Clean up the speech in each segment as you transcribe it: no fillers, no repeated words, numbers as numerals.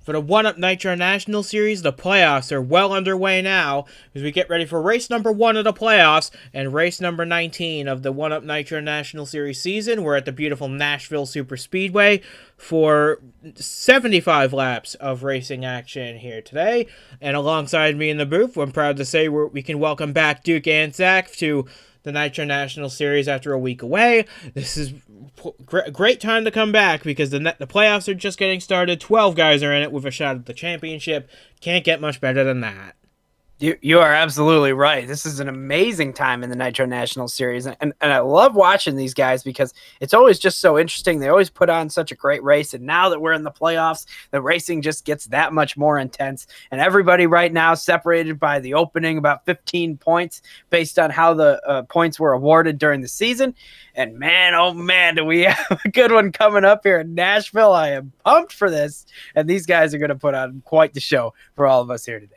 For the 1-Up Nitro National Series, the playoffs are well underway now as we get ready for race number 1 of the playoffs and race number 19 of the 1-Up Nitro National Series season. We're at the beautiful Nashville Superspeedway for 75 laps of racing action here today. And alongside me in the booth, I'm proud to say we can welcome back Duke and Zach to the Nitro National Series after a week away. This is a great time to come back because the playoffs are just getting started. 12 guys are in it with a shot at the championship. Can't get much better than that. You are absolutely right. This is an amazing time in the Nitro National Series, and I love watching these guys because it's always just so interesting. They always put on such a great race, and now that we're in the playoffs, the racing just gets that much more intense, and everybody right now separated by the opening about 15 points based on how the points were awarded during the season. And man, oh man, do we have a good one coming up here in Nashville. I am pumped for this, and these guys are going to put on quite the show for all of us here today.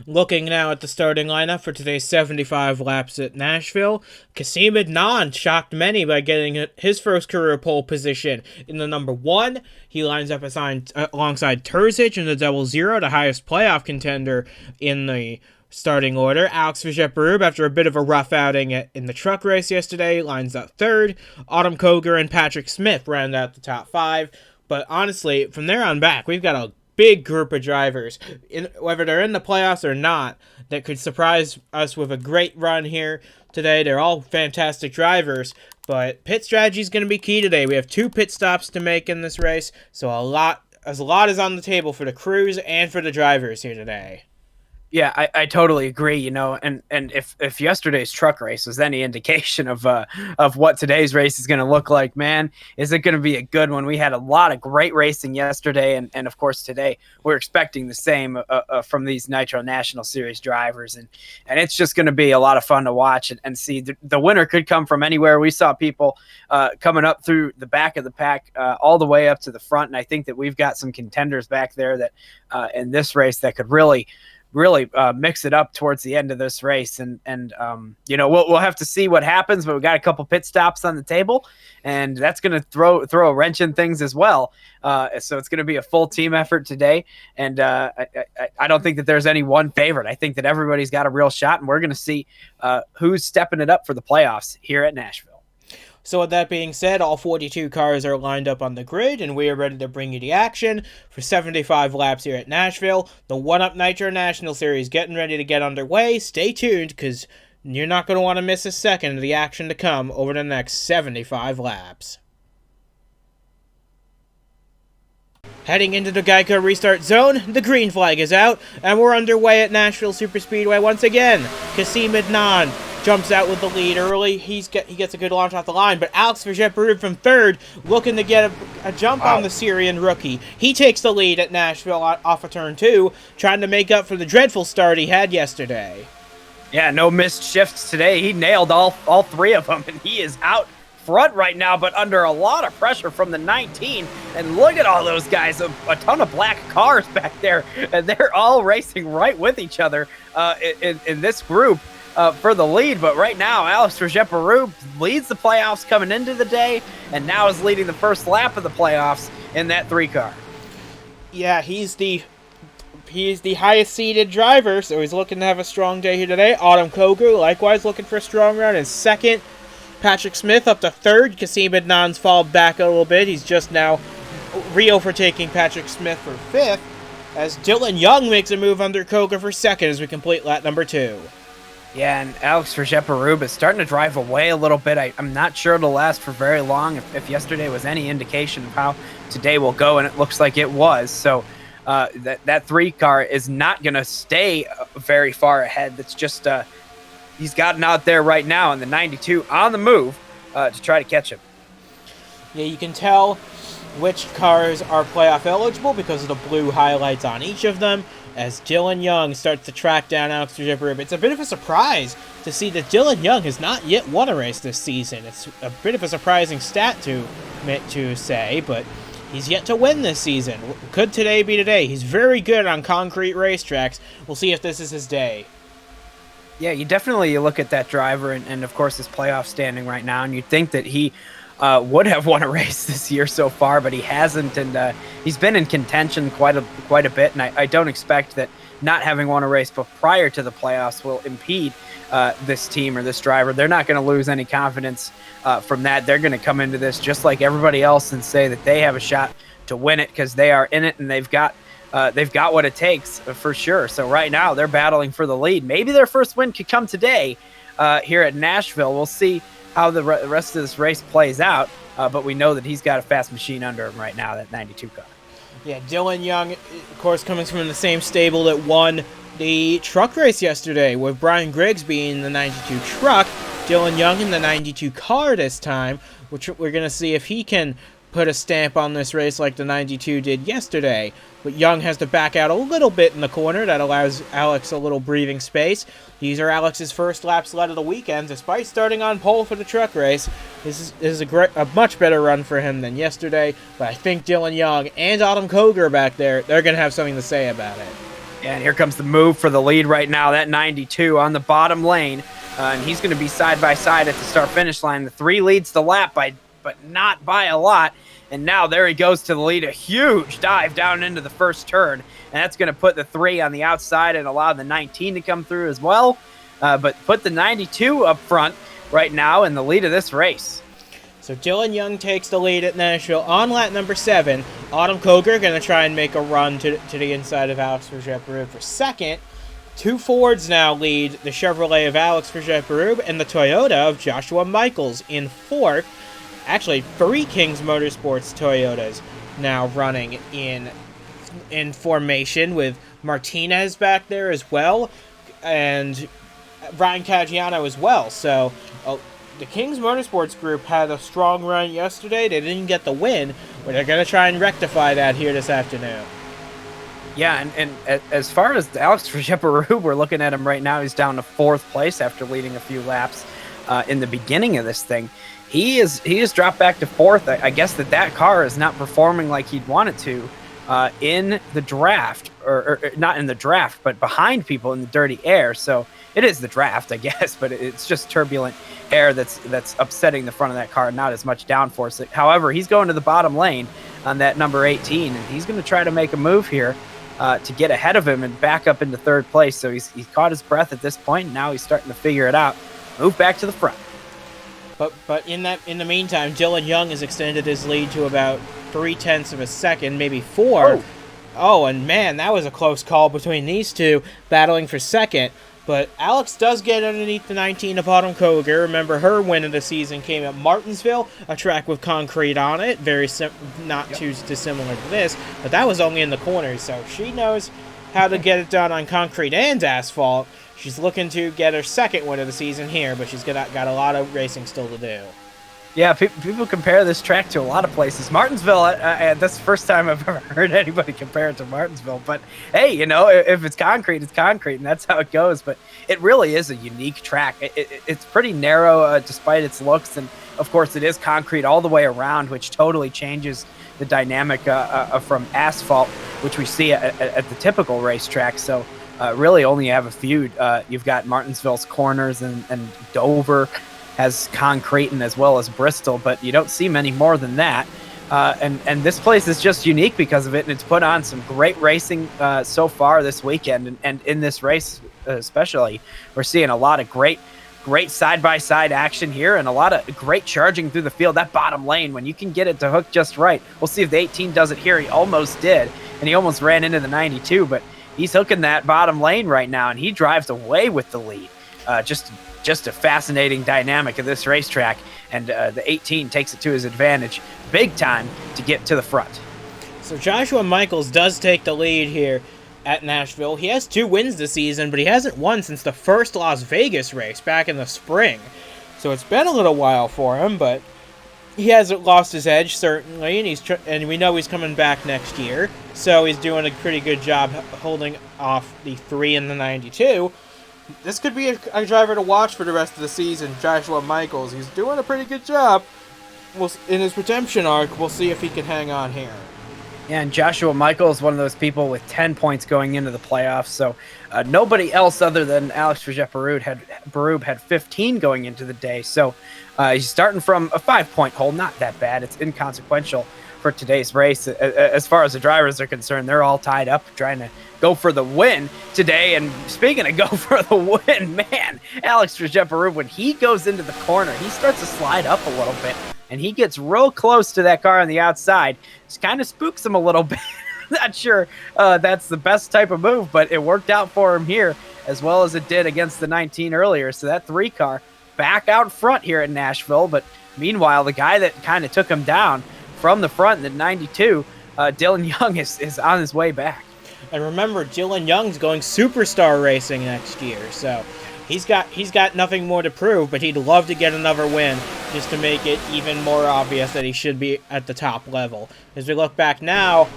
Looking now at the starting lineup for today's 75 laps at Nashville, Kasim Adnan shocked many by getting his first career pole position in the number 1. He lines up alongside Terzic in the 00, the highest playoff contender in the starting order. Alex Vigeparub, after a bit of a rough outing in the truck race yesterday, lines up 3rd. Autumn Koger and Patrick Smith round out the top 5. But honestly, from there on back, we've got a big group of drivers, whether they're in the playoffs or not, that could surprise us with a great run here today. They're all fantastic drivers, but pit strategy is going to be key today. We have 2 pit stops to make in this race, so a lot is on the table for the crews and for the drivers here today. Yeah, I totally agree, and if yesterday's truck race was any indication of what today's race is going to look like, man, is it going to be a good one? We had a lot of great racing yesterday, and of course today we're expecting the same from these Nitro National Series drivers, and it's just going to be a lot of fun to watch and see. The winner could come from anywhere. We saw people coming up through the back of the pack all the way up to the front, and I think that we've got some contenders back there that in this race that could really mix it up towards the end of this race, and we'll have to see what happens, but we got a couple pit stops on the table, and that's going to throw a wrench in things as well. So it's going to be a full team effort today, and I don't think that there's any one favorite. I think that everybody's got a real shot, and we're going to see who's stepping it up for the playoffs here at Nashville. So with that being said, all 42 cars are lined up on the grid, and we are ready to bring you the action for 75 laps here at Nashville. The 1-Up Nitro National Series getting ready to get underway. Stay tuned, because you're not going to want to miss a second of the action to come over the next 75 laps. Heading into the Geico restart zone, the green flag is out, and we're underway at Nashville Superspeedway once again. Kasim Adnan jumps out with the lead early. He gets a good launch off the line, but Alex Vigeparub from 3rd, looking to get a jump on the Syrian rookie. He takes the lead at Nashville off of turn 2, trying to make up for the dreadful start he had yesterday. Yeah, no missed shifts today. He nailed all 3 of them, and he is out front right now, but under a lot of pressure from the 19. And look at all those guys, a ton of black cars back there, and they're all racing right with each other in this group for the lead. But right now, Alex Vigeparub leads the playoffs coming into the day, and now is leading the first lap of the playoffs in that 3 car. Yeah, he's the highest seeded driver, so he's looking to have a strong day here today. Autumn Koger likewise looking for a strong run in 2nd. Patrick Smith up to 3rd. Kasim Adnan's fallen back a little bit. He's just now re-overtaking Patrick Smith for 5th, as Dylan Young makes a move under Koger for 2nd as we complete lap number 2. Yeah, and Alex Vigeparub is starting to drive away a little bit. I'm not sure it'll last for very long if yesterday was any indication of how today will go, and it looks like it was. So that 3 car is not going to stay very far ahead. That's just he's gotten out there right now in the 92 on the move to try to catch him. Yeah, you can tell which cars are playoff eligible because of the blue highlights on each of them, as Dylan Young starts to track down Alex Vigeparub. It's a bit of a surprise to see that Dylan Young has not yet won a race this season. It's a bit of a surprising stat to say, but he's yet to win this season. Could today be today? He's very good on concrete racetracks. We'll see if this is his day. Yeah, you look at that driver and of course his playoff standing right now, and you'd think that he would have won a race this year so far, but he hasn't, and he's been in contention quite a bit. And I don't expect that not having won a race but prior to the playoffs will impede this team or this driver. They're not going to lose any confidence from that. They're going to come into this just like everybody else and say that they have a shot to win it because they are in it and they've got what it takes for sure. So right now they're battling for the lead. Maybe their first win could come today here at Nashville. We'll see how the rest of this race plays out, but we know that he's got a fast machine under him right now, that 92 car. Yeah, Dylan Young, of course, coming from the same stable that won the truck race yesterday, with Brian Grigsby in the 92 truck, Dylan Young in the 92 car this time, which we're going to see if he can put a stamp on this race like the 92 did yesterday. But Young has to back out a little bit in the corner. That allows Alex a little breathing space. These are Alex's first lap sled of the weekend, despite starting on pole for the truck race. This is a much better run for him than yesterday, but I think Dylan Young and Autumn Koger back there, they're going to have something to say about it. Yeah, and here comes the move for the lead right now, that 92 on the bottom lane, and he's going to be side by side at the start-finish line. The 3 leads the lap but not by a lot. And now there he goes to the lead, a huge dive down into the first turn. And that's going to put the 3 on the outside and allow the 19 to come through as well. But put the 92 up front right now in the lead of this race. So Dylan Young takes the lead at Nashville on lap number 7. Autumn Koger going to try and make a run to the inside of Alex Vergette-Barrube for second. 2 Fords now lead the Chevrolet of Alex Vergette-Barrube and the Toyota of Joshua Michaels in fourth. Actually, 3 Kings Motorsports Toyotas now running in formation, with Martinez back there as well, and Ryan Caggiano as well. So the Kings Motorsports group had a strong run yesterday. They didn't get the win, but they're going to try and rectify that here this afternoon. Yeah, and as far as Alex Vergette-Barrube, we're looking at him right now. He's down to 4th place after leading a few laps in the beginning of this thing. He is dropped back to 4th. I guess that car is not performing like he'd want it to in the draft, or not in the draft, but behind people in the dirty air. So it is the draft, I guess, but it's just turbulent air that's upsetting the front of that car, not as much downforce. However, he's going to the bottom lane on that number 18, and he's going to try to make a move here to get ahead of him and back up into 3rd place. So he's caught his breath at this point, and now he's starting to figure it out. Move back to the front. But in the meantime, Dylan Young has extended his lead to about 0.3 of a second, maybe 4. Oh, and man, that was a close call between these two, battling for second. But Alex does get underneath the 19 of Autumn Koger. Remember, her win of the season came at Martinsville, a track with concrete on it, not too dissimilar to this, but that was only in the corners, so she knows how to get it done on concrete and asphalt. She's looking to get her second win of the season here, but she's got a lot of racing still to do. Yeah, people compare this track to a lot of places. Martinsville, that's the first time I've ever heard anybody compare it to Martinsville. But hey, if it's concrete, it's concrete, and that's how it goes. But it really is a unique track. It's pretty narrow despite its looks, and of course it is concrete all the way around, which totally changes the dynamic from asphalt, which we see at the typical racetrack. So really only have a few. You've got Martinsville's corners and Dover has concrete, and as well as Bristol, but you don't see many more than that. And this place is just unique because of it, and it's put on some great racing so far this weekend. And in this race especially, we're seeing a lot of great side-by-side action here and a lot of great charging through the field. That bottom lane, when you can get it to hook just right. We'll see if the 18 does it here. He almost did, and he almost ran into the 92, but he's hooking that bottom lane right now, and he drives away with the lead. Just a fascinating dynamic of this racetrack, and the 18 takes it to his advantage big time to get to the front. So Joshua Michaels does take the lead here at Nashville. He has 2 wins this season, but he hasn't won since the first Las Vegas race back in the spring. So it's been a little while for him, but he hasn't lost his edge, certainly, and we know he's coming back next year. So he's doing a pretty good job holding off the 3 and the 92. This could be a driver to watch for the rest of the season, Joshua Michaels. He's doing a pretty good job. In his redemption arc, we'll see if he can hang on here. Yeah, and Joshua Michael is one of those people with 10 points going into the playoffs. So nobody else other than Alex Barube had 15 going into the day. So he's starting from a 5-point hole. Not that bad. It's inconsequential for today's race. As far as the drivers are concerned, they're all tied up trying to go for the win today. And speaking of go for the win, man, Alex Barube, when he goes into the corner, he starts to slide up a little bit. And he gets real close to that car on the outside. Just kind of spooks him a little bit. Not sure that's the best type of move, but it worked out for him here as well as it did against the 19 earlier. So that 3 car back out front here in Nashville. But meanwhile, the guy that kind of took him down from the front in the 92, Dylan Young, is on his way back. And remember, Dylan Young's going superstar racing next year, so he's got nothing more to prove, but he'd love to get another win just to make it even more obvious that he should be at the top level. As we look back now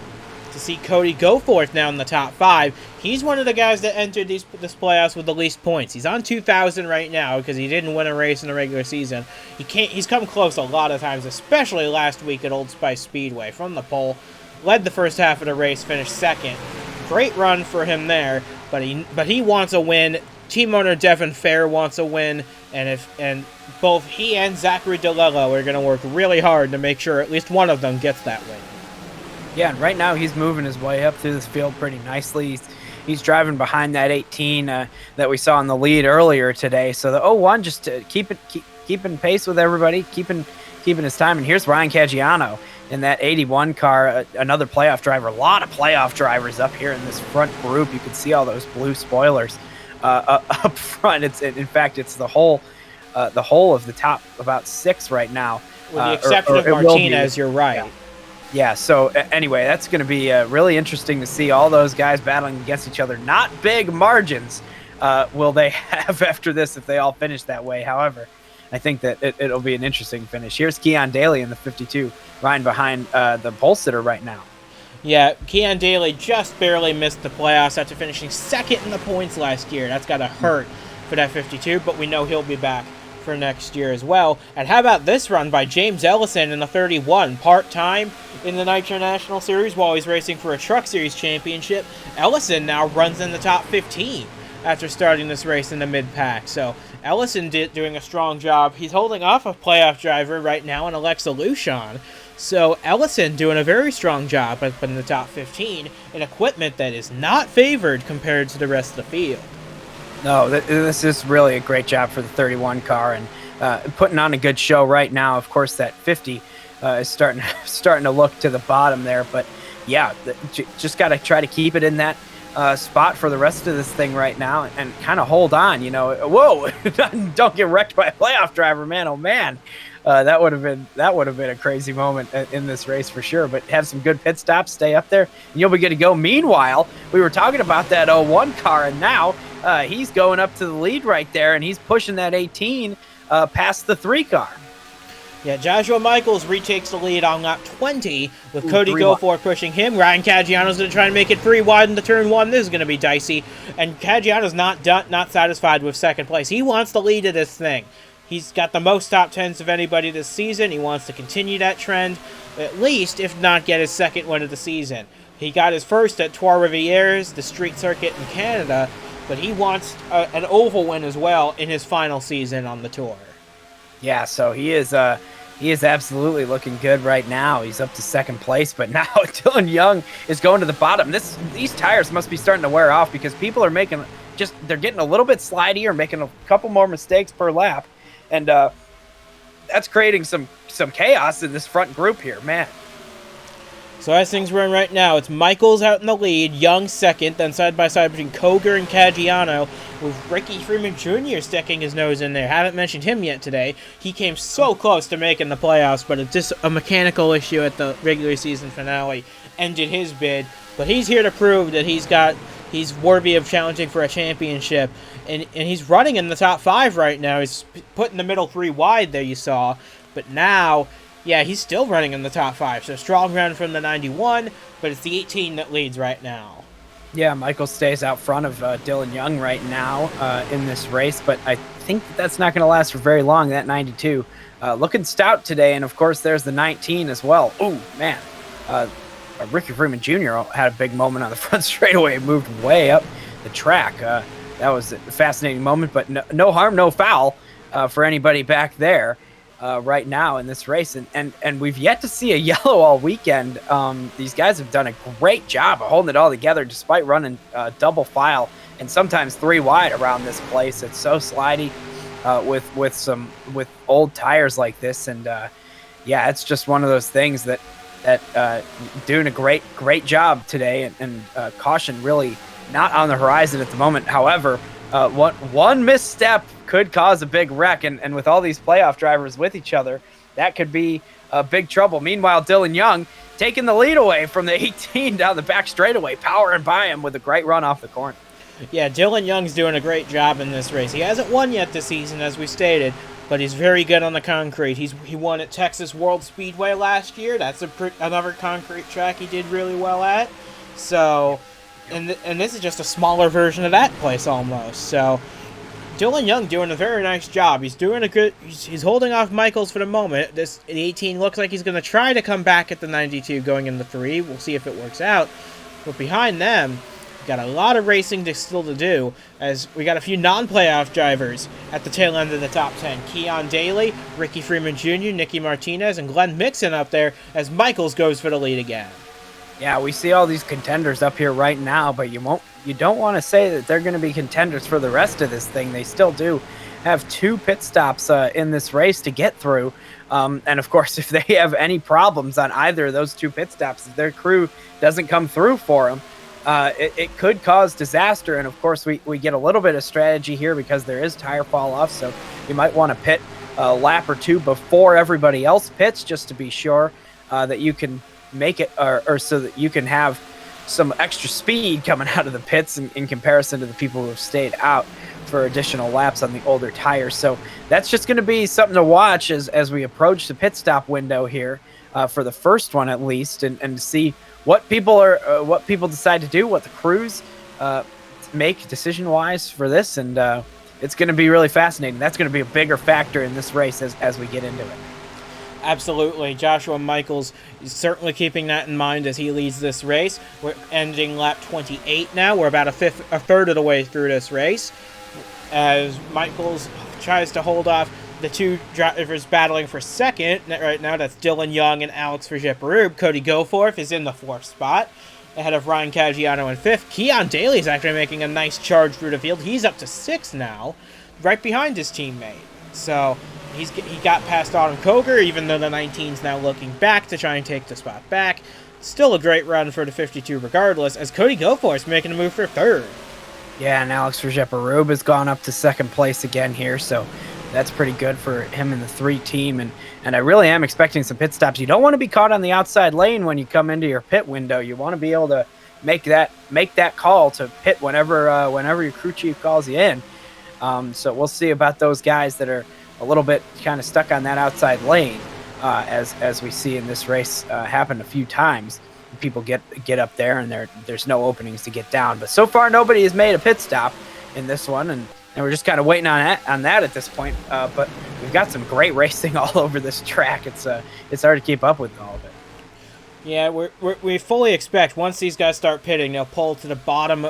to see Cody Goforth now in the top 5, he's one of the guys that entered this playoffs with the least points. He's on 2,000 right now because he didn't win a race in the regular season. He's come close a lot of times, especially last week at Old Spice Speedway from the pole. Led the first half of the race, finished second. Great run for him there, but he wants a win. Team owner Devin Fair wants a win, and both he and Zachary DeLello are going to work really hard to make sure at least one of them gets that win. Yeah, and right now he's moving his way up through this field pretty nicely. He's driving behind that 18 that we saw in the lead earlier today. So the 01 just keeping pace with everybody, keeping his time. And here's Ryan Caggiano in that 81 car, another playoff driver. A lot of playoff drivers up here in this front group. You can see all those blue spoilers up front. It's the whole of the top about 6 right now, with the exception of Martinez. You're right. Yeah. So anyway, that's going to be really interesting to see all those guys battling against each other. Not big margins will they have after this if they all finish that way. However, I think that it'll be an interesting finish. Here's Keon Daly in the 52, riding behind the pole sitter right now. Yeah, Keon Daly just barely missed the playoffs after finishing second in the points last year. That's got to hurt for that 52, but we know he'll be back for next year as well. And how about this run by James Ellison in the 31, part-time in the Nitro National Series while he's racing for a Truck Series championship. Ellison now runs in the top 15 after starting this race in the mid-pack. So Ellison doing a strong job. He's holding off a playoff driver right now in Alexa Lucian. So Ellison doing a very strong job up in the top 15 in equipment that is not favored compared to the rest of the field. No, this is really a great job for the 31 car and putting on a good show right now. Of course, that 50 is starting to look to the bottom there. But yeah, just got to try to keep it in that spot for the rest of this thing right now and kind of hold on. Whoa, don't get wrecked by a playoff driver, man. Oh man. That would have been a crazy moment in this race for sure. But have some good pit stops, stay up there, and you'll be good to go. Meanwhile, we were talking about that 01 car, and now he's going up to the lead right there, and he's pushing that 18 past the 3 car. Yeah, Joshua Michaels retakes the lead on lap 20 with Cody Goforth pushing him. Ryan Caggiano's going to try and make it 3 wide into turn 1. This is going to be dicey, and Caggiano's not satisfied with second place. He wants the lead of this thing. He's got the most top 10s of anybody this season. He wants to continue that trend, at least, if not get his second win of the season. He got his first at Trois Rivières, the street circuit in Canada, but he wants an oval win as well in his final season on the tour. Yeah, so he is absolutely looking good right now. He's up to second place, but now Dylan Young is going to the bottom. These tires must be starting to wear off because people are they're getting a little bit slidey or making a couple more mistakes per lap. And that's creating some chaos in this front group here, man. So as things run right now, it's Michaels out in the lead, Young second, then side-by-side between Koger and Caggiano, with Ricky Freeman Jr. sticking his nose in there. Haven't mentioned him yet today. He came so close to making the playoffs, but it's just a mechanical issue at the regular season finale ended his bid. But he's here to prove that he's worthy of challenging for a championship. And he's running in the top 5 right now. He's putting the middle 3 wide there, you saw. But now, yeah, he's still running in the top 5. So strong run from the 91, but it's the 18 that leads right now. Yeah, Michael stays out front of Dylan Young right now in this race. But I think that's not going to last for very long, that 92. Looking stout today. And, of course, there's the 19 as well. Ooh, man. Ricky Freeman Jr. had a big moment on the front straightaway, moved way up the track. That was a fascinating moment, but no harm, no foul for anybody back there right now in this race. And we've yet to see a yellow all weekend. These guys have done a great job of holding it all together despite running double file and sometimes 3 wide around this place. It's so slidey with old tires like this. And yeah, it's just one of those things that doing a great job today, and caution really not on the horizon at the moment. However, one misstep could cause a big wreck, and with all these playoff drivers with each other, that could be big trouble. Meanwhile, Dylan Young taking the lead away from the 18 down the back straightaway, powering by him with a great run off the corner. Yeah, Dylan Young's doing a great job in this race. He hasn't won yet this season, as we stated, but he's very good on the concrete. He won at Texas World Speedway last year. That's another concrete track he did really well at. So, and this is just a smaller version of that place almost. So, Dylan Young doing a very nice job. He's doing a good. He's holding off Michaels for the moment. The 18 looks like he's going to try to come back at the 92 going in the 3. We'll see if it works out. But behind them, got a lot of racing still to do, as we got a few non-playoff drivers at the tail end of the top 10. Keon Daly, Ricky Freeman Jr., Nicky Martinez, and Glenn Mixon up there as Michaels goes for the lead again. Yeah, we see all these contenders up here right now, but you don't want to say that they're going to be contenders for the rest of this thing. They still do have 2 pit stops in this race to get through. And of course, if they have any problems on either of those 2 pit stops, if their crew doesn't come through for them, it could cause disaster. And of course, we get a little bit of strategy here because there is tire fall off. So you might want to pit a lap or 2 before everybody else pits, just to be sure that you can make it, or so that you can have some extra speed coming out of the pits in comparison to the people who have stayed out for additional laps on the older tires. So that's just going to be something to watch as we approach the pit stop window here for the first one at least, and to see what people decide to do, what the crews make decision-wise for this, and it's going to be really fascinating. That's going to be a bigger factor in this race as we get into it. Absolutely. Joshua Michaels is certainly keeping that in mind as he leads this race. We're ending lap 28 now. We're about a third of the way through this race, as Michaels tries to hold off the 2 drivers battling for second right now. That's Dylan Young and Alex Verget-Berube. Cody Goforth is in the 4th spot, ahead of Ryan Caggiano in 5th. Keon Daly is actually making a nice charge through the field. He's up to 6th now, right behind his teammate. So he got past Autumn Koger, even though the 19's now looking back to try and take the spot back. Still a great run for the 52 regardless, as Cody Goforth making a move for 3rd. Yeah, and Alex Verget-Berube has gone up to 2nd place again here, so that's pretty good for him in the 3 team. And I really am expecting some pit stops. You don't want to be caught on the outside lane when you come into your pit window. You want to be able to make that call to pit whenever your crew chief calls you in. So we'll see about those guys that are a little bit kind of stuck on that outside lane, as we see in this race happen a few times. People get up there and there's no openings to get down. But so far nobody has made a pit stop in this one, and we're just kind of waiting on that at this point. But we've got some great racing all over this track. It's hard to keep up with all of it. Yeah, we fully expect once these guys start pitting, they'll pull to the bottom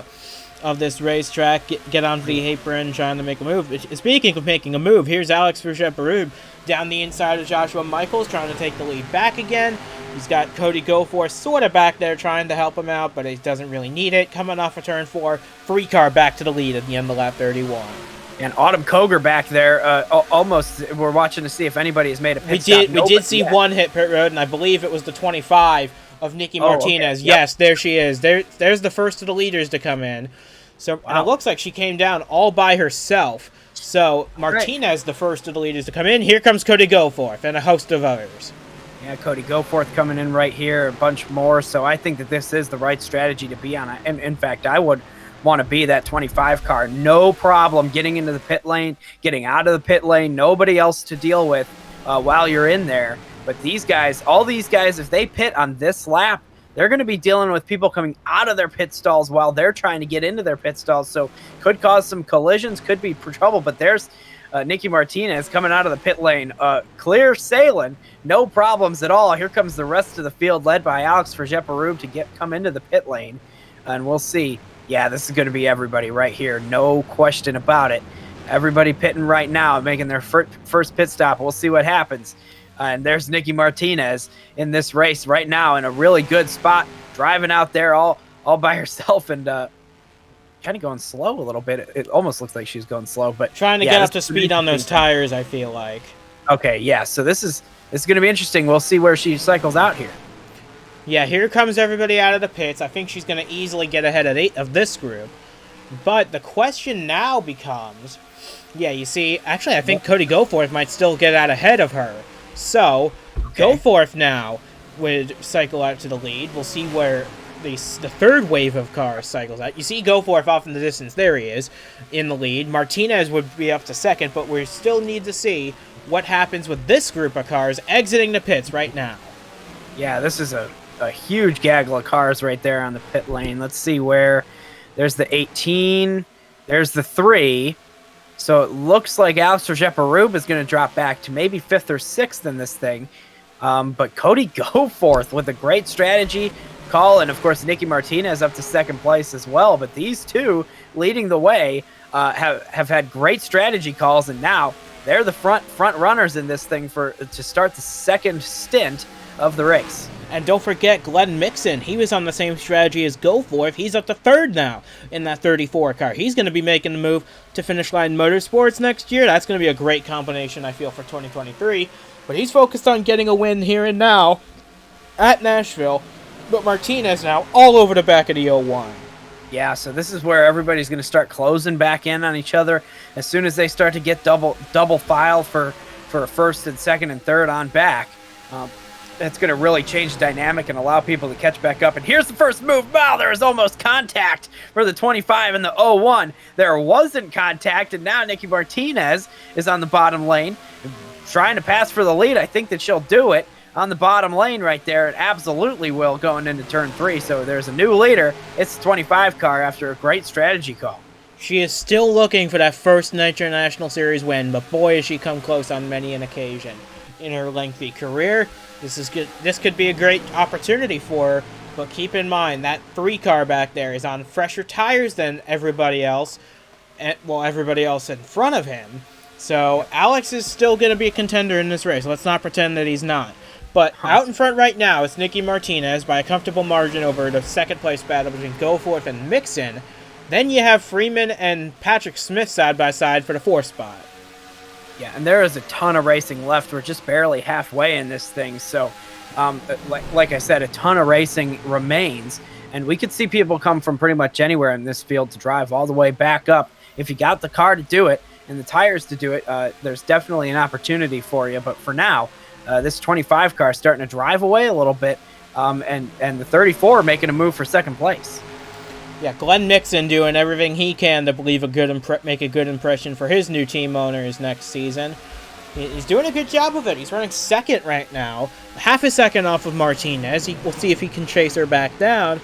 of this racetrack, get onto the apron, trying to make a move. Speaking of making a move, here's Alex Verget-Berube down the inside of Joshua Michaels, trying to take the lead back again. He's got Cody Goforth sort of back there trying to help him out, but he doesn't really need it. Coming off of turn 4, 3 car back to the lead at the end of lap 31. And Autumn Koger back there, almost. We're watching to see if anybody has made a pit stop. We did see one hit pit road, and I believe it was the 25 of Nicky Martinez. Okay. Yep. Yes, there she is. There's the first of the leaders to come in. So wow. And it looks like she came down all by herself. So Martinez, the first of the leaders to come in. Here comes Cody Goforth and a host of others. Yeah, Cody Goforth coming in right here, a bunch more. So I think that this is the right strategy to be on. And in fact, I would want to be that 25 car. No problem getting into the pit lane, getting out of the pit lane, nobody else to deal with while you're in there. But these guys, all these guys, if they pit on this lap, they're going to be dealing with people coming out of their pit stalls while they're trying to get into their pit stalls. So could cause some collisions, could be trouble. But there's Nicky Martinez coming out of the pit lane, clear sailing, no problems at all. Here comes the rest of the field, led by Alex Verjeperub to come into the pit lane, and we'll see. Yeah, this is going to be everybody right here, no question about it. Everybody pitting right now, making their first pit stop. We'll see what happens. And there's Nicky Martinez in this race right now in a really good spot, driving out there all by herself and kind of going slow a little bit. It almost looks like she's going slow, but trying to get up to speed on those tires, I feel like. Okay, yeah. So this is going to be interesting. We'll see where she cycles out here. Yeah, here comes everybody out of the pits. I think she's going to easily get ahead of this group. But the question now becomes, yeah, you see, actually, I think Cody Goforth might still get out ahead of her. So, Goforth now would cycle out to the lead. We'll see where the third wave of cars cycles out. You see Goforth off in the distance. There he is in the lead. Martinez would be up to second, but we still need to see what happens with this group of cars exiting the pits right now. Yeah, this is a huge gaggle of cars right there on the pit lane. Let's see where... There's the 18. There's the 3. So it looks like Alex Verjeperub is going to drop back to maybe 5th or 6th in this thing. But Cody Goforth with a great strategy call. And, of course, Nicky Martinez up to 2nd place as well. But these two leading the way have had great strategy calls. And now they're the front runners in this thing to start the second stint of the race. And don't forget Glenn Mixon. He was on the same strategy as Goforth. He's up to 3rd now in that 34 car. He's going to be making the move to Finish Line Motorsports next year. That's going to be a great combination, I feel, for 2023. But he's focused on getting a win here and now at Nashville. But Martinez now all over the back of the 01. Yeah, so this is where everybody's going to start closing back in on each other. As soon as they start to get double file for 1st and 2nd and 3rd on back. It's going to really change the dynamic and allow people to catch back up. And here's the first move. Wow, there was almost contact for the 25 and the 01. There wasn't contact, and now Nicky Martinez is on the bottom lane trying to pass for the lead. I think that she'll do it on the bottom lane right there. It absolutely will going into turn 3. So there's a new leader. It's the 25 car after a great strategy call. She is still looking for that first Nitro National Series win, but boy, has she come close on many an occasion in her lengthy career. This is good. This could be a great opportunity for her, but keep in mind that 3 car back there is on fresher tires than everybody else, everybody else in front of him. So Alex is still going to be a contender in this race. Let's not pretend that he's not. But out in front right now is Nicky Martinez by a comfortable margin over the 2nd place battle between Goforth and Mixon. Then you have Freeman and Patrick Smith side by side for the 4th spot. Yeah, and there is a ton of racing left. We're just barely halfway in this thing. So, like I said, a ton of racing remains. And we could see people come from pretty much anywhere in this field to drive all the way back up. If you got the car to do it and the tires to do it, there's definitely an opportunity for you. But for now, this 25 car is starting to drive away a little bit. And the 34 making a move for 2nd place. Yeah, Glenn Mixon doing everything he can to make a good impression for his new team owners next season. He's doing a good job of it. He's running 2nd right now, half a second off of Martinez. We'll see if he can chase her back down.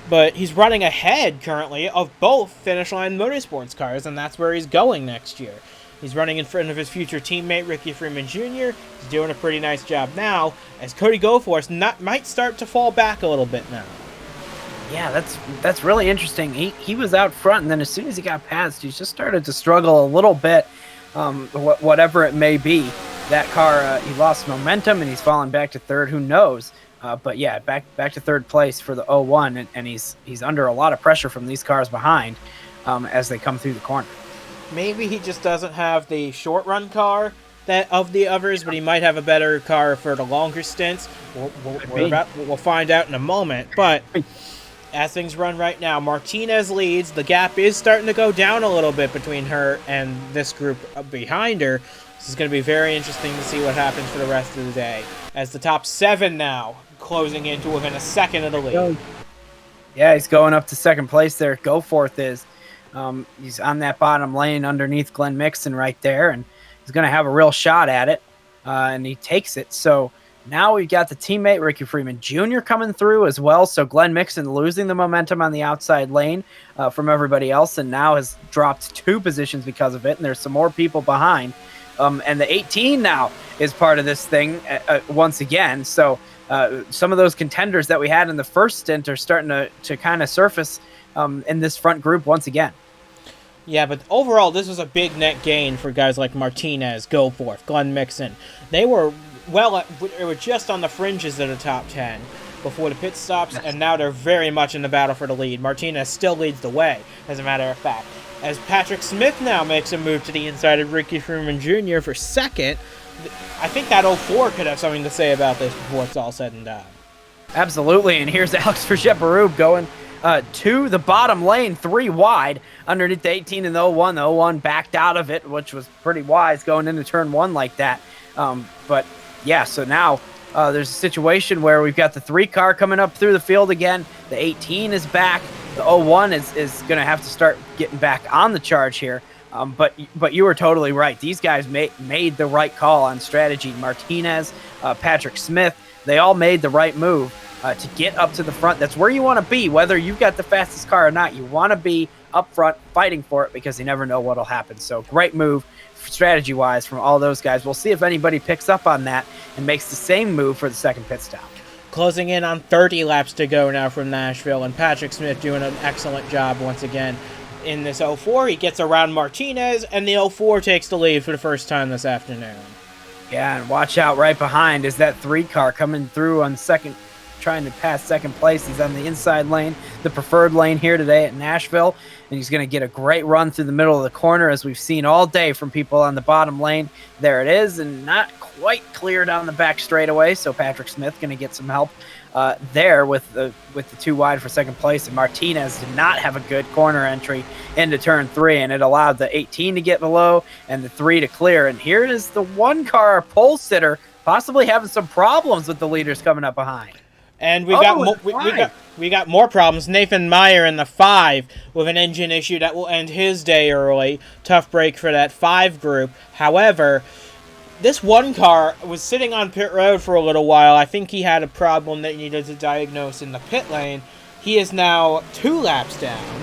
But he's running ahead currently of both Finish Line Motorsports cars, and that's where he's going next year. He's running in front of his future teammate, Ricky Freeman Jr. He's doing a pretty nice job now, as Cody Goforth might start to fall back a little bit now. Yeah, that's really interesting. He was out front, and then as soon as he got past, he just started to struggle a little bit, whatever it may be. That car, he lost momentum, and he's fallen back to 3rd. Who knows? But yeah, back to 3rd place for the 01, and he's under a lot of pressure from these cars behind as they come through the corner. Maybe he just doesn't have the short run car of the others, but he might have a better car for the longer stints. We'll find out in a moment, but as things run right now, Martinez leads. The gap is starting to go down a little bit between her and this group behind her. This is going to be very interesting to see what happens for the rest of the day. As the top 7 now closing into within a second of the lead. Yeah, he's going up to 2nd place there. Goforth is. He's on that bottom lane underneath Glenn Mixon right there, and he's going to have a real shot at it, and he takes it. So Now we've got the teammate Ricky Freeman Jr. coming through as well. So Glenn Mixon losing the momentum on the outside lane from everybody else, and now has dropped 2 positions because of it. And there's some more people behind. And the 18 now is part of this thing once again. So some of those contenders that we had in the first stint are starting to kind of surface in this front group once again. Yeah, but overall, this was a big net gain for guys like Martinez, Goforth, Glenn Mixon. They were they were just on the fringes of the top 10 before the pit stops, and now they're very much in the battle for the lead. Martinez still leads the way, as a matter of fact. As Patrick Smith now makes a move to the inside of Ricky Freeman Jr. for second, I think that 04 could have something to say about this before it's all said and done. Absolutely, and here's Alex Verjeperub going to the bottom lane, 3 wide, underneath the 18 and the 01. The 01 backed out of it, which was pretty wise going into turn 1 like that. But yeah, so now there's a situation where we've got the 3 car coming up through the field again. The 18 is back. The 01 is going to have to start getting back on the charge here. But you were totally right. These guys made the right call on strategy. Martinez, Patrick Smith, they all made the right move to get up to the front. That's where you want to be, whether you've got the fastest car or not. You want to be up front fighting for it because you never know what will happen. So great move strategy-wise from all those guys. We'll see if anybody picks up on that and makes the same move for the second pit stop. Closing in on 30 laps to go now from Nashville, and Patrick Smith doing an excellent job once again. In this 04, he gets around Martinez, and the 04 takes the lead for the first time this afternoon. Yeah, and watch out right behind is that 3 car coming through on second, trying to pass second place. He's on the inside lane, the preferred lane here today at Nashville, and he's going to get a great run through the middle of the corner, as we've seen all day from people on the bottom lane. There it is, and not quite clear down the back straightaway, so Patrick Smith going to get some help there with the 2 wide for second place. And Martinez did not have a good corner entry into turn 3, and it allowed the 18 to get below and the 3 to clear. And here is the 1 car pole sitter possibly having some problems with the leaders coming up behind. And we got more problems. Nathan Meyer in the 5 with an engine issue that will end his day early. Tough break for that 5 group. However, this 1 car was sitting on pit road for a little while. I think he had a problem that he needed to diagnose in the pit lane. He is now 2 laps down,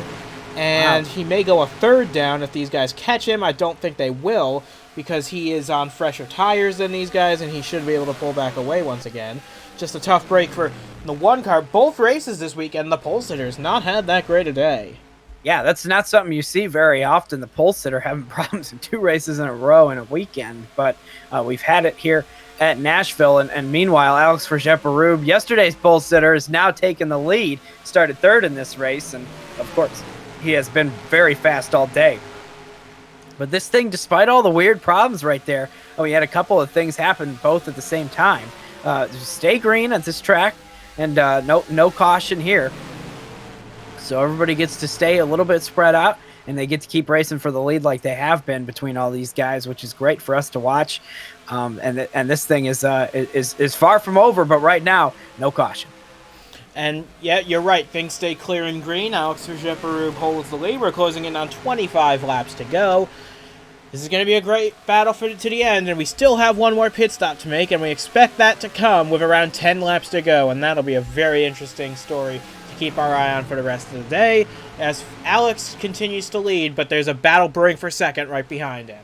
and he may go a 3rd down if these guys catch him. I don't think they will, because he is on fresher tires than these guys, and he should be able to pull back away once again. Just a tough break for the 1 car. Both races this weekend, the pole sitters not had that great a day. Yeah, that's not something you see very often. The pole sitter having problems in 2 races in a row in a weekend, but we've had it here at Nashville. And meanwhile, Alex Verjeperub, yesterday's pole sitter, is now taking the lead, started 3rd in this race, and of course, he has been very fast all day. But this thing, despite all the weird problems right there, we had a couple of things happen both at the same time. Stay green at this track, and no caution here. So everybody gets to stay a little bit spread out, and they get to keep racing for the lead like they have been between all these guys, which is great for us to watch. And this thing is far from over, but right now, no caution. And yeah, you're right. Things stay clear and green. Alex Verjeperub holds the lead. We're closing in on 25 laps to go. This is going to be a great battle to the end, and we still have 1 more pit stop to make, and we expect that to come with around 10 laps to go, and that'll be a very interesting story to keep our eye on for the rest of the day, as Alex continues to lead, but there's a battle brewing for second right behind him.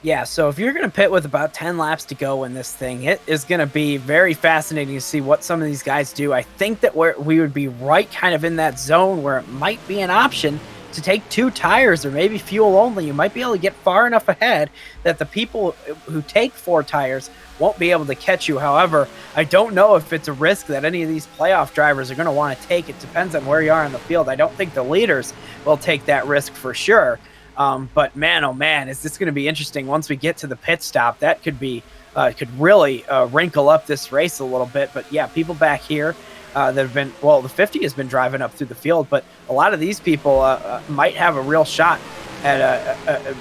Yeah, so if you're going to pit with about 10 laps to go in this thing, it is going to be very fascinating to see what some of these guys do. I think that we would be right kind of in that zone where it might be an option to take 2 tires or maybe fuel only. You might be able to get far enough ahead that the people who take 4 tires won't be able to catch you. However, I don't know if it's a risk that any of these playoff drivers are going to want to take. It depends on where you are in the field. I don't think the leaders will take that risk for sure. But man, oh man, is this going to be interesting once we get to the pit stop. That could be could really wrinkle up this race a little bit. But yeah, people back here that have been, well, the 50 has been driving up through the field, but a lot of these people might have a real shot at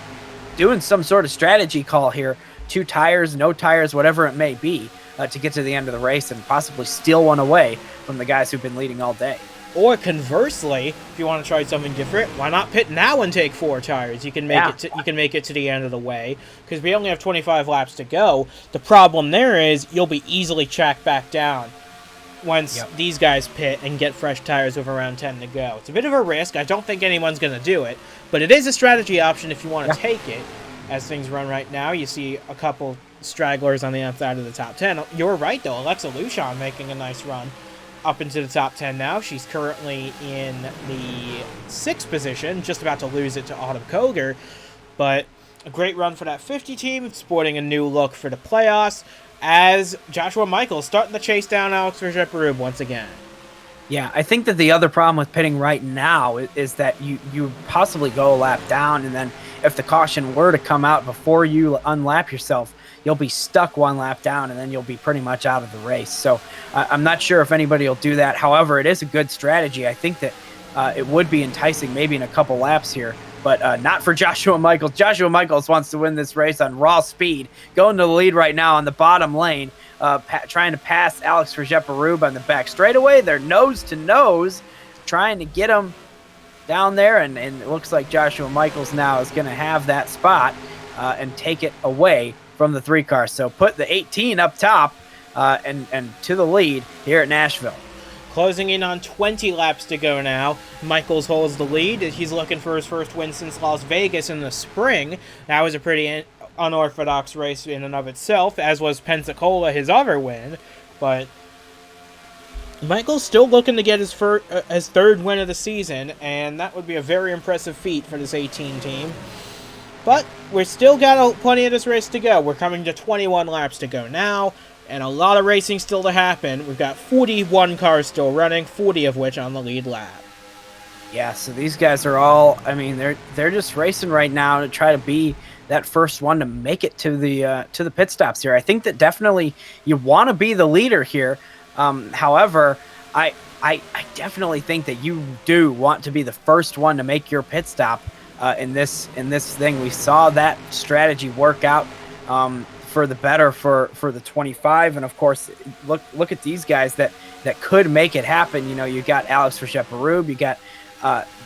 doing some sort of strategy call here. 2 tires, no tires, whatever it may be, to get to the end of the race and possibly steal one away from the guys who've been leading all day. Or conversely, if you want to try something different, why not pit now and take 4 tires? You can make it to the end of the way, because we only have 25 laps to go. The problem there is you'll be easily tracked back down once these guys pit and get fresh tires with around 10 to go. It's a bit of a risk. I don't think anyone's going to do it, but it is a strategy option if you want to take it. As things run right now, you see a couple stragglers on the outside of the top 10. You're right, though. Alexa Luchon making a nice run up into the top 10 now. She's currently in the 6th position, just about to lose it to Autumn Koger. But a great run for that 50 team, sporting a new look for the playoffs, as Joshua Michaels starting to chase down Alex Verjeperub once again. Yeah, I think that the other problem with pitting right now is that you possibly go a lap down, and then if the caution were to come out before you unlap yourself, you'll be stuck 1 lap down, and then you'll be pretty much out of the race. So I'm not sure if anybody will do that. However, it is a good strategy. I think that it would be enticing maybe in a couple laps here, but not for Joshua Michaels. Joshua Michaels wants to win this race on raw speed, going to the lead right now on the bottom lane, trying to pass Alex Verjeperub on the back straightaway. They're nose to nose, trying to get him down there, and it looks like Joshua Michaels now is going to have that spot and take it away from the 3 car. So put the 18 up top and to the lead here at Nashville. Closing in on 20 laps to go now. Michaels holds the lead. He's looking for his first win since Las Vegas in the spring. That was a pretty unorthodox race in and of itself, as was Pensacola, his other win. But Michaels still looking to get his 3rd win of the season, and that would be a very impressive feat for this 18 team. But we've still got plenty of this race to go. We're coming to 21 laps to go now, and a lot of racing still to happen. We've got 41 cars still running, 40 of which on the lead lap. Yeah, so these guys are all, I mean, they're just racing right now to try to be that first one to make it to the pit stops here. I think that definitely you want to be the leader here. However, I definitely think that you do want to be the first one to make your pit stop in this thing. We saw that strategy work out for the better for the 25, and of course, look at these guys that could make it happen. You know, you got Alex Verjeperub, you got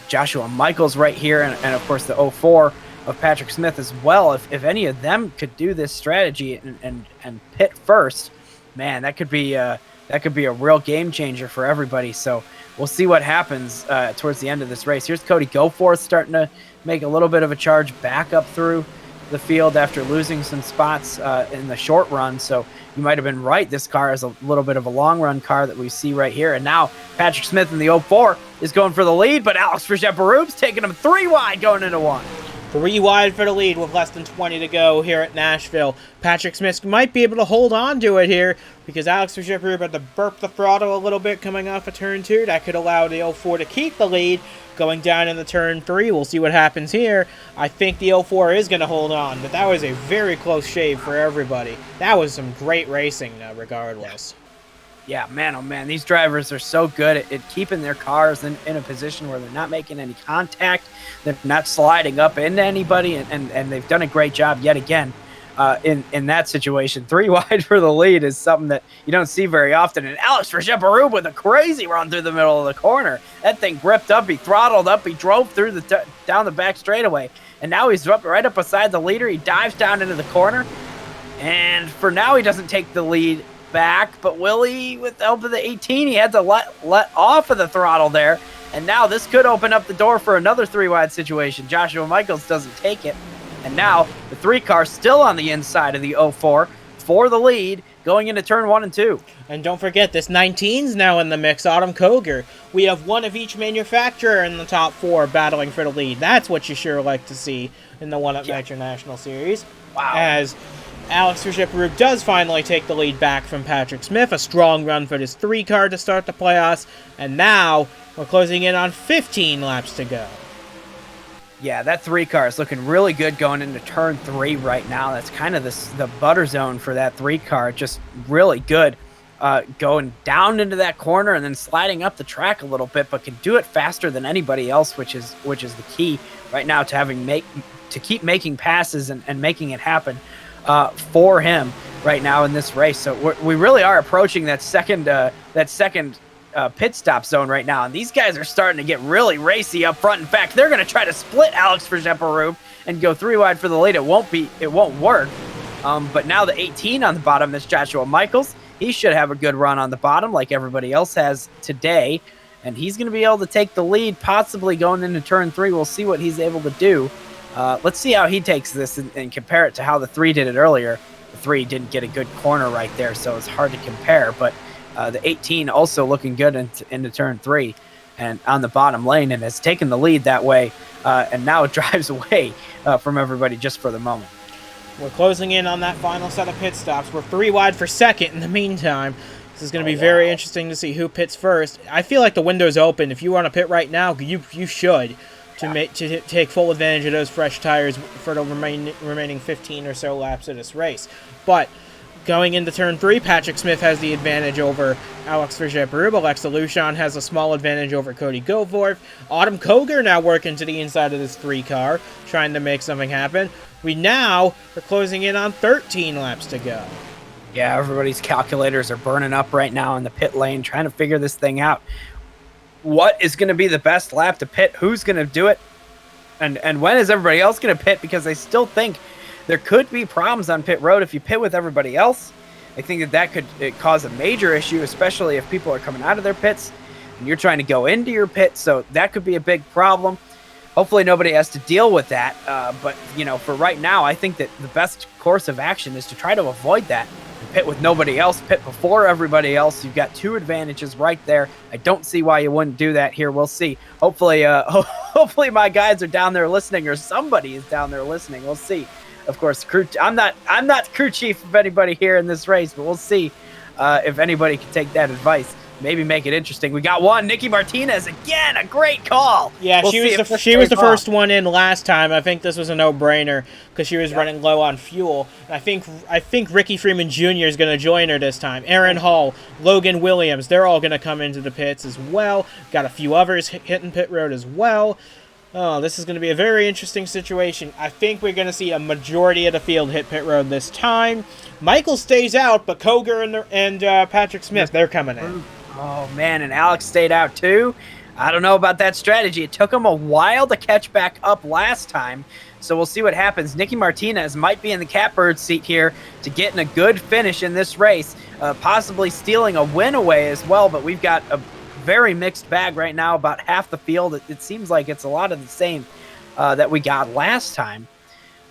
Joshua Michaels right here, and of course the 04 of Patrick Smith as well. If any of them could do this strategy and pit first, man, that could be a real game changer for everybody. So we'll see what happens towards the end of this race. Here's Cody Goforth starting to make a little bit of a charge back up through the field after losing some spots in the short run. So you might have been right. This car is a little bit of a long run car that we see right here. And now Patrick Smith in the 04 is going for the lead, but Alex Verjeperub's taking him 3 wide going into 1. 3 wide for the lead with less than 20 to go here at Nashville. Patrick Smith might be able to hold on to it here because Alex Verjeperub had to burp the throttle a little bit coming off of turn 2. That could allow the 04 to keep the lead going down into turn 3. We'll see what happens here. I think the 04 is going to hold on, but that was a very close shave for everybody. That was some great racing regardless. Yeah, man, oh man, these drivers are so good at keeping their cars in a position where they're not making any contact, they're not sliding up into anybody, and they've done a great job yet again in that situation. 3 wide for the lead is something that you don't see very often. And Alex Verjeperub with a crazy run through the middle of the corner. That thing gripped up, he throttled up, he drove through down the back straightaway, and now he's right up beside the leader. He dives down into the corner, and for now he doesn't take the lead back, but will he with the help of the 18? He had to let off of the throttle there, and now this could open up the door for another 3 wide situation. Joshua Michaels doesn't take it, and now the 3 car still on the inside of the 04 for the lead going into turn 1 and 2. And don't forget, this 19's now in the mix, Autumn Koger. We have one of each manufacturer in the top 4 battling for the lead. That's what you sure like to see in the one-up Nitro National Series. Wow. As Alex Verjeperub does finally take the lead back from Patrick Smith. A strong run for this 3 car to start the playoffs. And now we're closing in on 15 laps to go. Yeah, that 3 car is looking really good going into turn 3 right now. That's kind of the butter zone for that 3 car. Just really good going down into that corner and then sliding up the track a little bit, but can do it faster than anybody else, which is the key right now to keep making passes and making it happen for him right now in this race. So we really are approaching that second pit stop zone right now, and these guys are starting to get really racy up front. In fact, they're going to try to split Alex Verstappen and go 3 wide for the lead. It won't work. But now the 18 on the bottom is Joshua Michaels. He should have a good run on the bottom like everybody else has today, and he's going to be able to take the lead, possibly going into turn 3. We'll see what he's able to do. Let's see how he takes this and compare it to how the 3 did it earlier. The 3 didn't get a good corner right there, so it's hard to compare, but the 18 also looking good into turn 3 and on the bottom lane, and has taken the lead that way, and now it drives away from everybody just for the moment. We're closing in on that final set of pit stops. We're 3 wide for second in the meantime. This is going to be very interesting to see who pits first. I feel like the window's open. If you want to pit right now, you should to take full advantage of those fresh tires for the remaining 15 or so laps of this race. But going into turn 3, Patrick Smith has the advantage over Alex Verstappen. Alexa Lucian has a small advantage over Cody Goforth. Autumn Koger now working to the inside of this 3 car, trying to make something happen. We now are closing in on 13 laps to go. Yeah, everybody's calculators are burning up right now in the pit lane, trying to figure this thing out. What is going to be the best lap to pit? Who's going to do it? And when is everybody else going to pit? Because I still think there could be problems on pit road if you pit with everybody else. I think that could cause a major issue, especially if people are coming out of their pits and you're trying to go into your pit. So that could be a big problem. Hopefully nobody has to deal with that. But, for right now, I think that the best course of action is to try to avoid that. Pit with nobody else, pit before everybody else. You've got 2 advantages right there. I don't see why you wouldn't do that here. We'll see. Hopefully, hopefully my guys are down there listening, or somebody is down there listening. We'll see. Of course, crew. I'm not crew chief of anybody here in this race, but we'll see if anybody can take that advice. Maybe make it interesting. We got one. Nikki Martinez again, a great call. Yeah, she was the first one in last time. I think this was a no-brainer because she was running low on fuel. And I think Ricky Freeman Jr. is going to join her this time. Aaron Hall, Logan Williams, they're all going to come into the pits as well. Got a few others hitting pit road as well. Oh, this is going to be a very interesting situation. I think we're going to see a majority of the field hit pit road this time. Michael stays out, but Koger and Patrick Smith, they're coming in. Oh, man, and Alex stayed out too. I don't know about that strategy. It took him a while to catch back up last time, so we'll see what happens. Nikki Martinez might be in the catbird seat here to getting a good finish in this race, possibly stealing a win away as well, but we've got a very mixed bag right now. About half the field, it seems like it's a lot of the same that we got last time.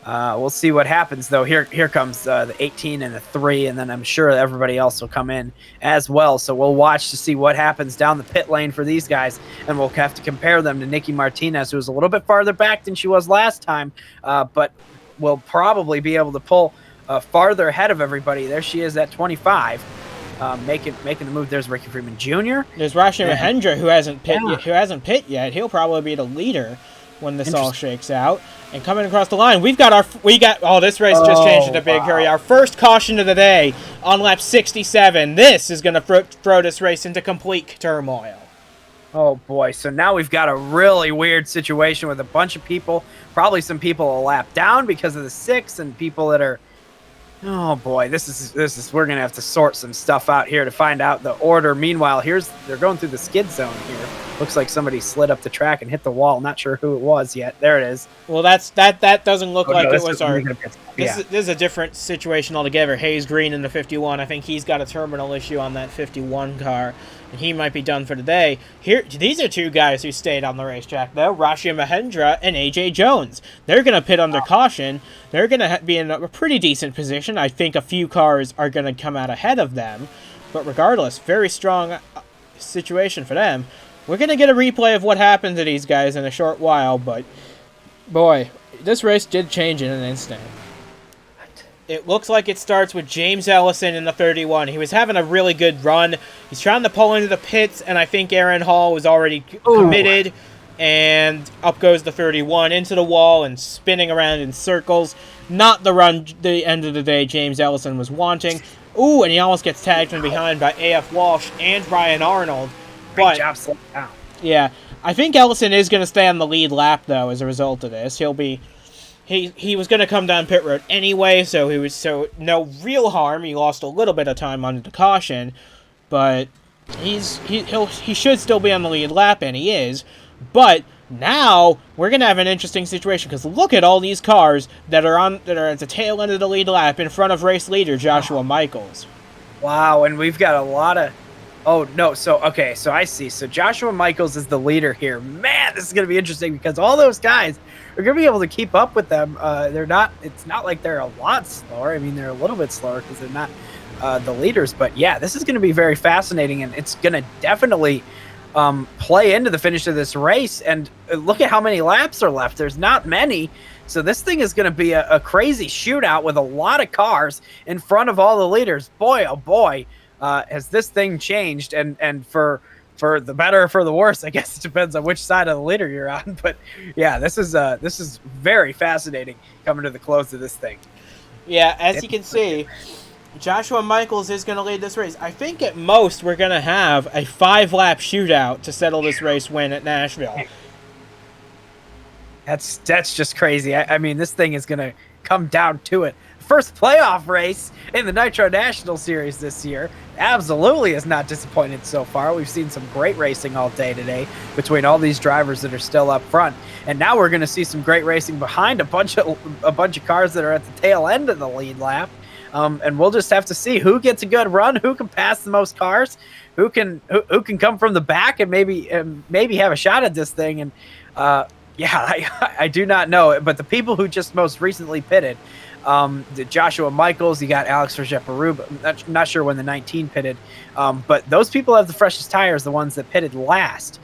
We'll see what happens, though. Here comes the 18 and the 3, and then I'm sure everybody else will come in as well. So we'll watch to see what happens down the pit lane for these guys, and we'll have to compare them to Nikki Martinez, who was a little bit farther back than she was last time, but will probably be able to pull farther ahead of everybody. There she is at 25, making the move. There's Ricky Freeman Jr. There's Rashi Mahendra, who hasn't pit yet. He'll probably be the leader when this all shakes out. And coming across the line, this race just changed in a big hurry. Our first caution of the day on lap 67. This is going to throw this race into complete turmoil. Oh boy, so now we've got a really weird situation with a bunch of people, probably some people a lap down because of the 6, and people that are, oh boy, this is we're gonna have to sort some stuff out here to find out the order. Meanwhile, they're going through the skid zone here. Looks like somebody slid up the track and hit the wall. Not sure who it was yet. There it is. Well, that doesn't look like it was our. This is a different situation altogether. Hayes Green in the 51. I think he's got a terminal issue on that 51 car, and he might be done for the day. These are 2 guys who stayed on the racetrack, though. Rashi Mahendra and AJ Jones. They're going to pit under caution. They're going to be in a pretty decent position. I think a few cars are going to come out ahead of them, but regardless, very strong situation for them. We're going to get a replay of what happened to these guys in a short while, but boy, this race did change in an instant. It looks like it starts with James Ellison in the 31. He was having a really good run. He's trying to pull into the pits, and I think Aaron Hall was already committed, and up goes the 31 into the wall and spinning around in circles. Not the run, the end of the day, James Ellison was wanting. Ooh, and he almost gets tagged from behind by A.F. Walsh and Brian Arnold. Great job slowing down. Yeah, I think Ellison is going to stay on the lead lap, though, as a result of this. He was going to come down pit road anyway, so no real harm. He lost a little bit of time under the caution, but He should still be on the lead lap, and he is, but now we're gonna have an interesting situation because look at all these cars that are at the tail end of the lead lap in front of race leader Joshua Michaels. Wow, and we've got a lot of. Oh no, so I see. So Joshua Michaels is the leader here. Man, this is gonna be interesting because all those guys are gonna be able to keep up with them. They're not. It's not like they're a lot slower. I mean, they're a little bit slower because they're not the leaders. But yeah, this is gonna be very fascinating, and it's gonna definitely play into the finish of this race. And look at how many laps are left. There's not many. So this thing is going to be a crazy shootout with a lot of cars in front of all the leaders. Boy, oh boy, has this thing changed. And for the better or for the worse, I guess it depends on which side of the leader you're on. But yeah, this is very fascinating coming to the close of this thing. Yeah, as you can see, Joshua Michaels is going to lead this race. I think at most we're going to have a 5-lap shootout to settle this race win at Nashville. That's just crazy. I mean, this thing is going to come down to it. First playoff race in the Nitro National Series this year. Absolutely has not disappointed so far. We've seen some great racing all day today between all these drivers that are still up front. And now we're going to see some great racing behind a bunch of cars that are at the tail end of the lead lap. And we'll just have to see who gets a good run, who can pass the most cars, who can come from the back and maybe have a shot at this thing. And yeah, I do not know, but the people who just most recently pitted, the Joshua Michaels, you got Alex Verget-Peru, not sure when the 19 pitted, but those people have the freshest tires, the ones that pitted last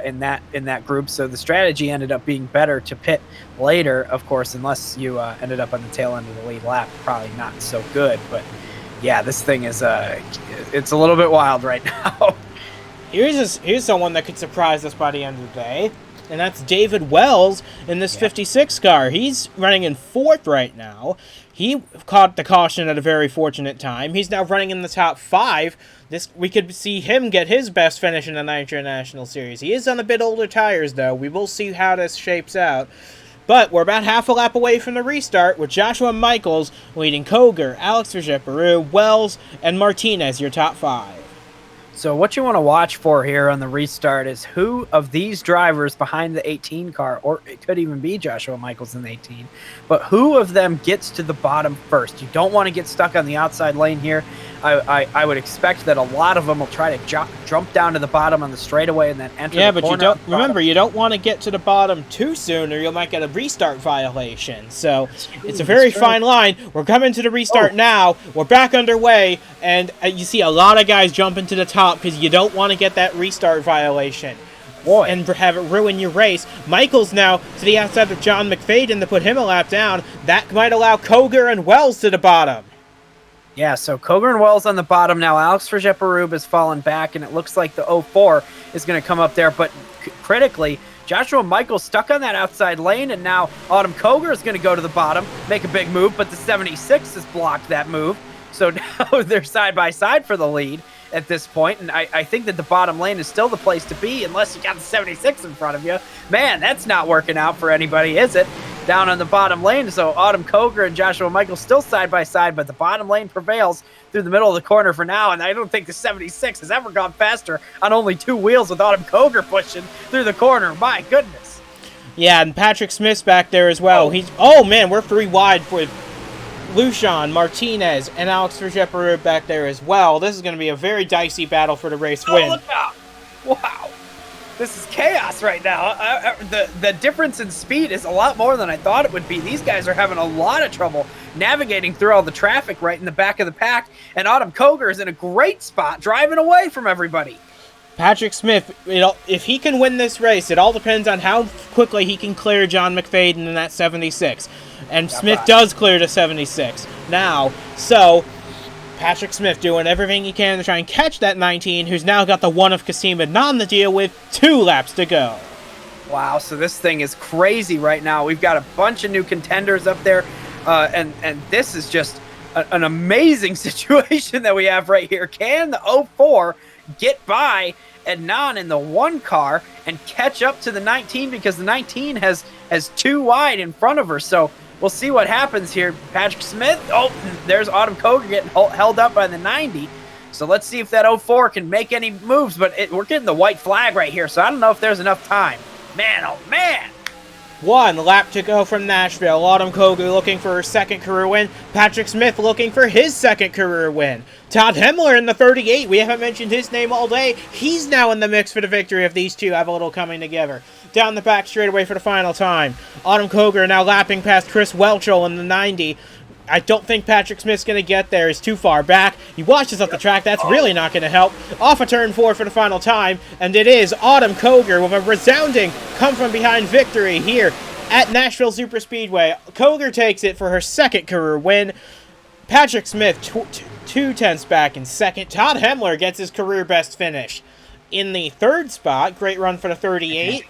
in that group. So the strategy ended up being better to pit later, of course, unless you ended up on the tail end of the lead lap. Probably not so good, but yeah, this thing is it's a little bit wild right now. Here's someone that could surprise us by the end of the day. And that's David Wells in this 56 car. He's running in 4th right now. He caught the caution at a very fortunate time. He's now running in the top 5. We could see him get his best finish in the Nitro National Series. He is on a bit older tires, though. We will see how this shapes out. But we're about half a lap away from the restart, with Joshua Michaels leading Koger, Alex Verget-Peru, Wells, and Martinez, your top 5. So what you want to watch for here on the restart is who of these drivers behind the 18 car, or it could even be Joshua Michaels in the 18, but who of them gets to the bottom first. You don't want to get stuck on the outside lane here. I would expect that a lot of them will try to jump down to the bottom on the straightaway and then enter the corner. Yeah, but you don't want to get to the bottom too soon or you might get a restart violation. So it's a very fine line. We're coming to the restart now. We're back underway, and you see a lot of guys jumping to the top because you don't want to get that restart violation. Boy. And have it ruin your race. Michael's now to the outside of John McFadden to put him a lap down. That might allow Koger and Wells to the bottom. Yeah, so Koger and Wells on the bottom now. Alex Verget-Peru has fallen back, and it looks like the 04 is going to come up there. But critically, Joshua Michaels stuck on that outside lane, and now Autumn Koger is going to go to the bottom, make a big move, but the 76 has blocked that move. So now they're side by side for the lead at this point, and I think that the bottom lane is still the place to be unless you got the 76 in front of you. Man, that's not working out for anybody, is it? Down on the bottom lane, so Autumn Koger and Joshua Michaels still side by side, but the bottom lane prevails through the middle of the corner for now, and I don't think the 76 has ever gone faster on only 2 wheels with Autumn Koger pushing through the corner. My goodness. Yeah, and Patrick Smith's back there as well. Man, we're 3 wide with Lucian, Martinez, and Alex Verget-Peru back there as well. This is going to be a very dicey battle for the race win. Look out. Wow. This is chaos right now. The difference in speed is a lot more than I thought it would be. These guys are having a lot of trouble navigating through all the traffic right in the back of the pack, and Autumn Koger is in a great spot driving away from everybody. Patrick Smith, if he can win this race, it all depends on how quickly he can clear John McFadden in that 76. And Smith does clear the 76 now, so Patrick Smith doing everything he can to try and catch that 19, who's now got the one of Kasim Adnan to deal with. 2 laps to go. Wow, so this thing is crazy right now. We've got a bunch of new contenders up there, and this is just an amazing situation that we have right here. Can the 04 get by Adnan in the 1 car and catch up to the 19, because the 19 has 2 wide in front of her? So we'll see what happens here. Patrick Smith, there's Autumn Koger getting held up by the 90. So let's see if that 04 can make any moves. But we're getting the white flag right here, so I don't know if there's enough time. Man, oh man! One lap to go from Nashville. Autumn Kogu looking for her second career win. Patrick Smith looking for his second career win. Todd Hemmler in the 38. We haven't mentioned his name all day. He's now in the mix for the victory if these two have a little coming together. Down the back straightaway for the final time. Autumn Koger now lapping past Chris Welchel in the 90. I don't think Patrick Smith's going to get there. He's too far back. He washes up the track. That's really not going to help. Off of turn 4 for the final time. And it is Autumn Koger with a resounding come-from-behind victory here at Nashville Superspeedway. Koger takes it for her second career win. Patrick Smith, 2/10 back in second. Todd Hemmler gets his career best finish in the third spot. Great run for the 38.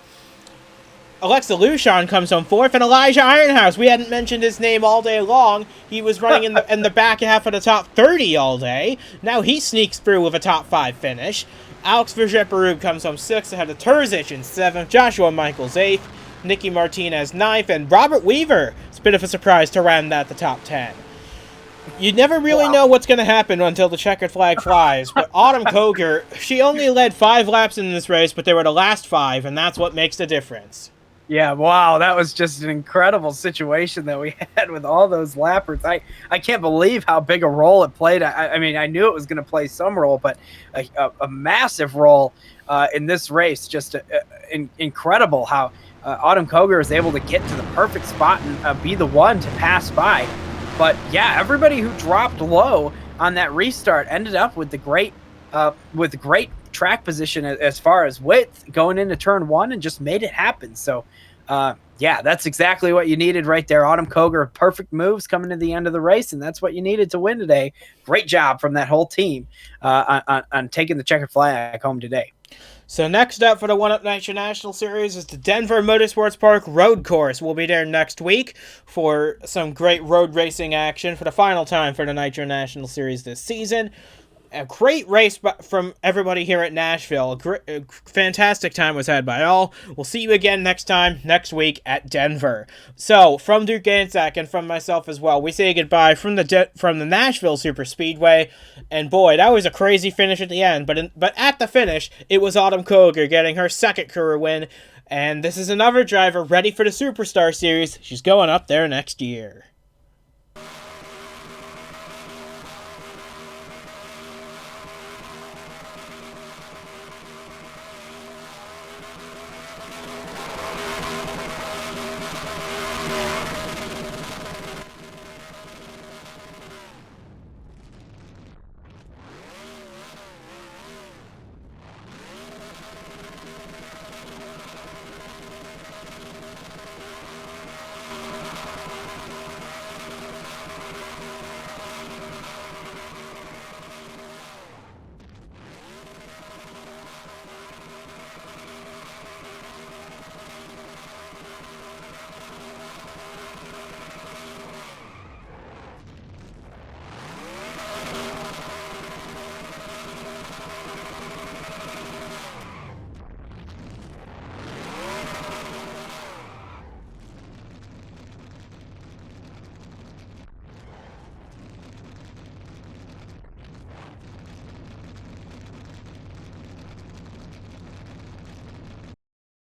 Alexa Lushon comes home fourth, and Elijah Ironhouse. We hadn't mentioned his name all day long. He was running in the back half of the top 30 all day. Now he sneaks through with a top 5 finish. Alex Verget-Barub comes home sixth ahead of Terzic in seventh. Joshua Michaels eighth. Nicky Martinez ninth, and Robert Weaver. It's a bit of a surprise to round out the top 10. You never really know what's going to happen until the checkered flag flies, but Autumn Koger, she only led 5 laps in this race, but they were the last 5, and that's what makes the difference. Yeah, wow, that was just an incredible situation that we had with all those lappers. I can't believe how big a role it played. I mean, I knew it was going to play some role, but a massive role in this race. Just incredible how Autumn Koger was able to get to the perfect spot and be the one to pass by. But yeah, everybody who dropped low on that restart ended up with the great track position as far as width going into turn 1 and just made it happen. So yeah, that's exactly what you needed right there. Autumn Koger, perfect moves coming to the end of the race, and that's what you needed to win today. Great job from that whole team on taking the checkered flag home today. So next up for the One-Up Nitro National Series is the Denver Motorsports Park Road Course. We'll be there next week for some great road racing action for the final time for the Nitro National Series this season. A great race from everybody here at Nashville. A fantastic time was had by all. We'll see you again next week at Denver. So, from Duke Gansack and from myself as well, we say goodbye from the Nashville Superspeedway. And boy, that was a crazy finish at the end. But at the finish, it was Autumn Koger getting her second career win. And this is another driver ready for the Superstar Series. She's going up there next year.